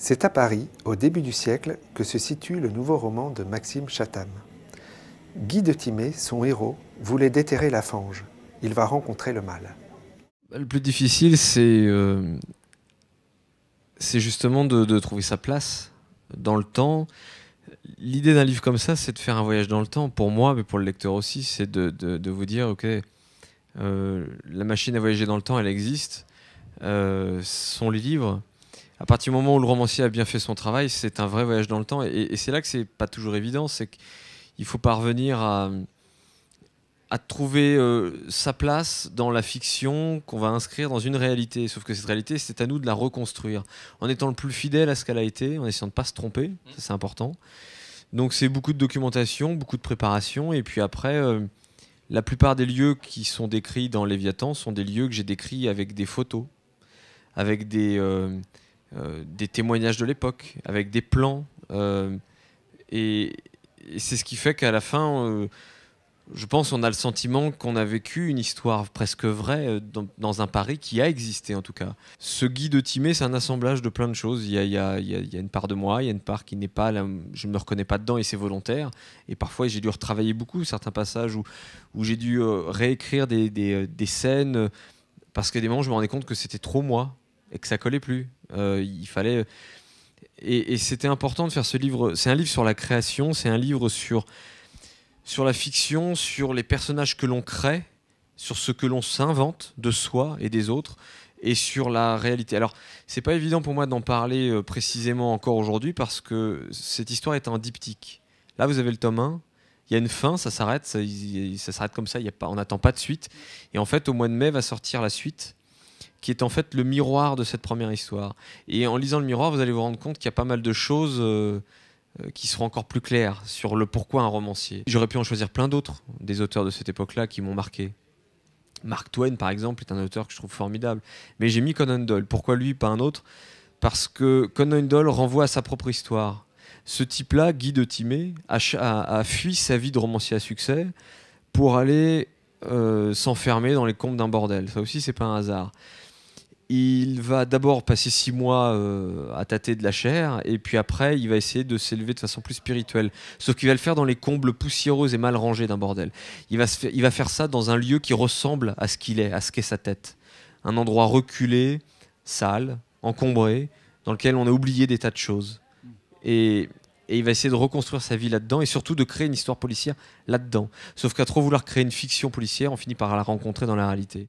C'est à Paris, au début du siècle, que se situe le nouveau roman de Maxime Chatham. Guy de Timay, son héros, voulait déterrer la fange. Il va rencontrer le mal. Le plus difficile, c'est justement de trouver sa place dans le temps. L'idée d'un livre comme ça, c'est de faire un voyage dans le temps. Pour moi, mais pour le lecteur aussi, c'est de vous dire, ok, la machine à voyager dans le temps, elle existe. Ce sont les livres. À partir du moment où le romancier a bien fait son travail, c'est un vrai voyage dans le temps. Et c'est là que c'est pas toujours évident, c'est qu'il faut parvenir à trouver sa place dans la fiction qu'on va inscrire dans une réalité. Sauf que cette réalité, c'est à nous de la reconstruire, en étant le plus fidèle à ce qu'elle a été, en essayant de ne pas se tromper, ça c'est important. Donc c'est beaucoup de documentation, beaucoup de préparation, et puis après, la plupart des lieux qui sont décrits dans Léviathan sont des lieux que j'ai décrits avec des photos, avec des témoignages de l'époque, avec des plans, et c'est ce qui fait qu'à la fin... je pense qu'on a le sentiment qu'on a vécu une histoire presque vraie dans un Paris qui a existé en tout cas. Ce Guy de Timay, c'est un assemblage de plein de choses. Il y a une part de moi, il y a une part qui n'est pas... je ne me reconnais pas dedans et c'est volontaire. Et parfois j'ai dû retravailler beaucoup certains passages où j'ai dû réécrire des scènes parce que des moments je me rendais compte que c'était trop moi et que ça collait plus. Il fallait... Et c'était important de faire ce livre. C'est un livre sur la création, c'est un livre sur la fiction, sur les personnages que l'on crée, sur ce que l'on s'invente de soi et des autres, et sur la réalité. Alors, c'est pas évident pour moi d'en parler précisément encore aujourd'hui, parce que cette histoire est un diptyque. Là, vous avez le tome 1, il y a une fin, ça s'arrête, ça s'arrête comme ça, on n'attend pas de suite. Et en fait, au mois de mai va sortir la suite, qui est en fait le miroir de cette première histoire. Et en lisant le miroir, vous allez vous rendre compte qu'il y a pas mal de choses... qui seront encore plus clairs sur le pourquoi un romancier. J'aurais pu en choisir plein d'autres, des auteurs de cette époque-là qui m'ont marqué. Mark Twain, par exemple, est un auteur que je trouve formidable. Mais j'ai mis Conan Doyle. Pourquoi lui, pas un autre? Parce que Conan Doyle renvoie à sa propre histoire. Ce type-là, Guy de Timay, a fui sa vie de romancier à succès pour aller s'enfermer dans les combles d'un bordel. Ça aussi, c'est pas un hasard. Il va d'abord passer 6 mois à tâter de la chair, et puis après, il va essayer de s'élever de façon plus spirituelle. Sauf qu'il va le faire dans les combles poussiéreux et mal rangés d'un bordel. Il va faire ça dans un lieu qui ressemble à ce qu'il est, à ce qu'est sa tête. Un endroit reculé, sale, encombré, dans lequel on a oublié des tas de choses. Et il va essayer de reconstruire sa vie là-dedans, et surtout de créer une histoire policière là-dedans. Sauf qu'à trop vouloir créer une fiction policière, on finit par la rencontrer dans la réalité.